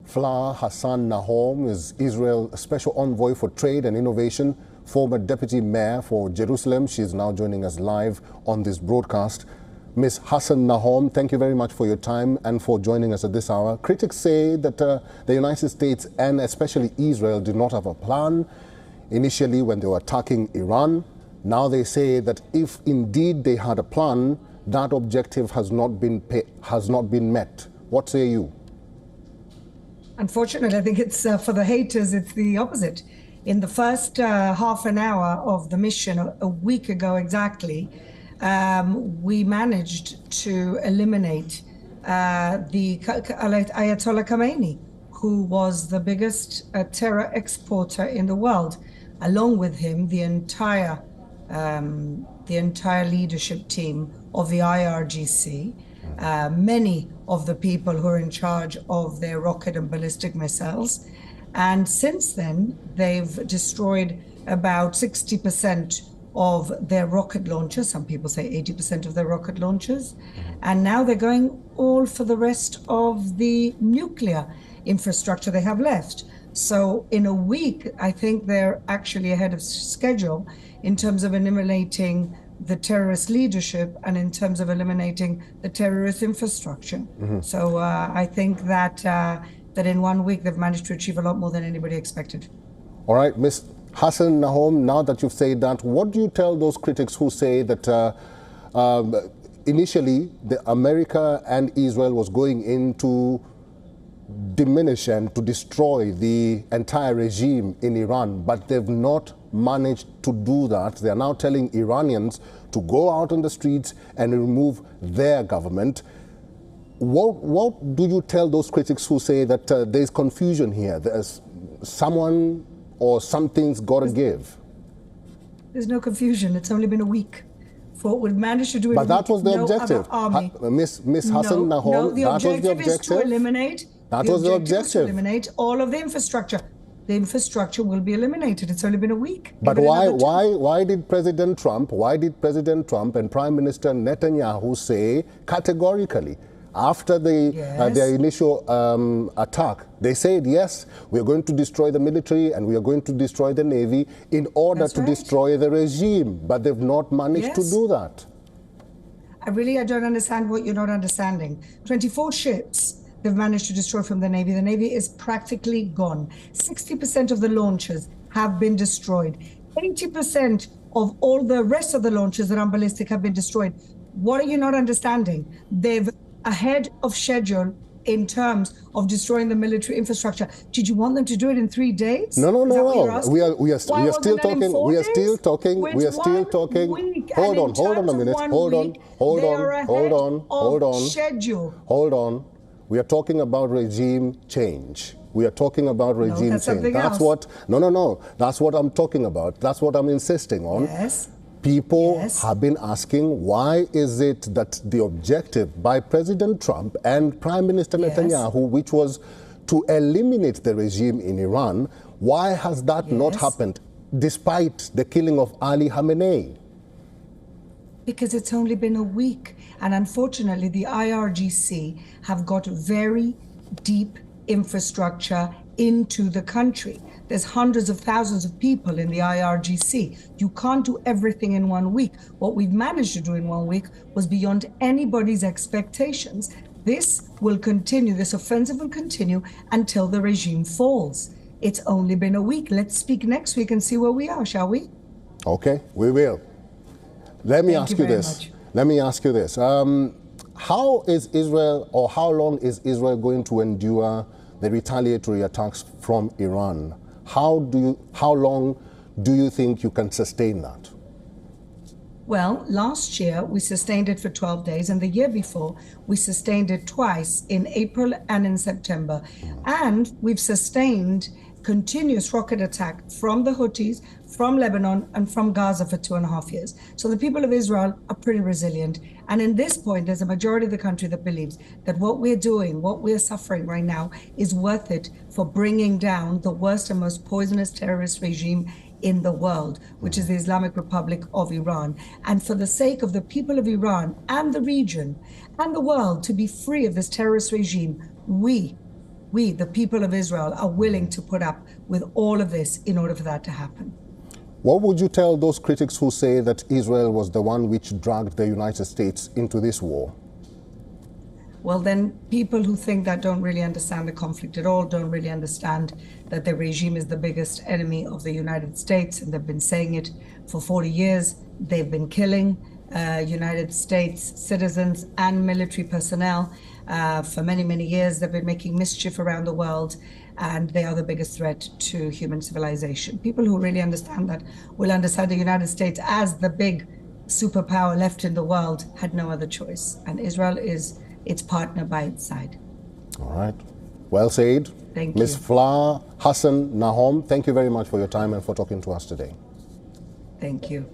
Fla Hassan Nahom is Israel's Special Envoy for Trade and Innovation, former Deputy Mayor for Jerusalem. She is now joining us live on this broadcast. Ms. Hassan Nahom, thank you very much for your time and for joining us at this hour. Critics say that the United States and especially Israel did not have a plan initially when they were attacking Iran. Now they say that if indeed they had a plan, that objective has not been met. What say you? Unfortunately, I think it's for the haters, it's the opposite. In the first half an hour of the mission, a week ago exactly, we managed to eliminate the Ayatollah Khamenei, who was the biggest terror exporter in the world. Along with him, the entire leadership team of the IRGC, many of the people who are in charge of their rocket and ballistic missiles. And since then, they've destroyed about 60% of their rocket launchers. Some people say 80% of their rocket launchers. And now they're going all for the rest of the nuclear infrastructure they have left. So in a week, I think they're actually ahead of schedule in terms of eliminating the terrorist leadership and in terms of eliminating the terrorist infrastructure. So I think that in 1 week they've managed to achieve a lot more than anybody expected. All right, Ms. Hassan Nahom, now that you've said that, what do you tell those critics who say that initially America and Israel was going in to diminish and to destroy the entire regime in Iran, but they've not managed to do that? They are now telling Iranians to go out on the streets and remove their government. What do you tell those critics who say that there's confusion here? There's someone or something's got to give? There's no confusion. It's only been a week. For what we've managed to do. But that was the objective. Ms. Hassan Nahom, no, the that was the objective is to eliminate. That was the objective. Is to eliminate all of the infrastructure. The infrastructure will be eliminated. It's only been a week. But why did President Trump and Prime Minister Netanyahu say categorically, after their initial attack, they said, yes, we're going to destroy the military and we are going to destroy the Navy in order to destroy the regime, but they've not managed to do that. I don't understand what you're not understanding. 24 ships they've managed to destroy from the Navy. The Navy is practically gone. 60% of the launchers have been destroyed. 80% of all the rest of the launchers that are ballistic have been destroyed. What are you not understanding? They've ahead of schedule in terms of destroying the military infrastructure. Did you want them to do it in 3 days? No. We are still talking. We are still talking. Hold on a minute. Hold on. Schedule. Hold on. We are talking about regime change. We are talking about regime change. That's what. No. That's what I'm talking about. That's what I'm insisting on. Yes. People have been asking, why is it that the objective by President Trump and Prime Minister Netanyahu, which was to eliminate the regime in Iran, why has that not happened despite the killing of Ali Khamenei? Because it's only been a week. And unfortunately, the IRGC have got very deep infrastructure into the country. There's hundreds of thousands of people in the IRGC. You can't do everything in 1 week. What we've managed to do in 1 week was beyond anybody's expectations. This will continue, this offensive will continue until the regime falls. It's only been a week. Let's speak next week and see where we are, shall we? Okay, we will. Let me ask you this. How is Israel, or how long is Israel going to endure the retaliatory attacks from Iran? How long do you think you can sustain that? Well, last year we sustained it for 12 days, and the year before we sustained it twice, in April and in September. And we've sustained continuous rocket attack from the Houthis, from Lebanon, and from Gaza for 2.5 years. So the people of Israel are pretty resilient. And in this point, there's a majority of the country that believes that what we're doing, what we're suffering right now, is worth it for bringing down the worst and most poisonous terrorist regime in the world, which is the Islamic Republic of Iran. And for the sake of the people of Iran and the region and the world to be free of this terrorist regime, we we, the people of Israel, are willing to put up with all of this in order for that to happen. What would you tell those critics who say that Israel was the one which dragged the United States into this war? Well, then people who think that don't really understand the conflict at all, don't really understand that the regime is the biggest enemy of the United States, and they've been saying it for 40 years. They've been killing United States citizens and military personnel for many, many years. They've been making mischief around the world, and they are the biggest threat to human civilization. People who really understand that will understand the United States as the big superpower left in the world had no other choice, and Israel is its partner by its side. All right. Well said. Thank you. Ms. Flower Hassan Nahom, thank you very much for your time and for talking to us today. Thank you.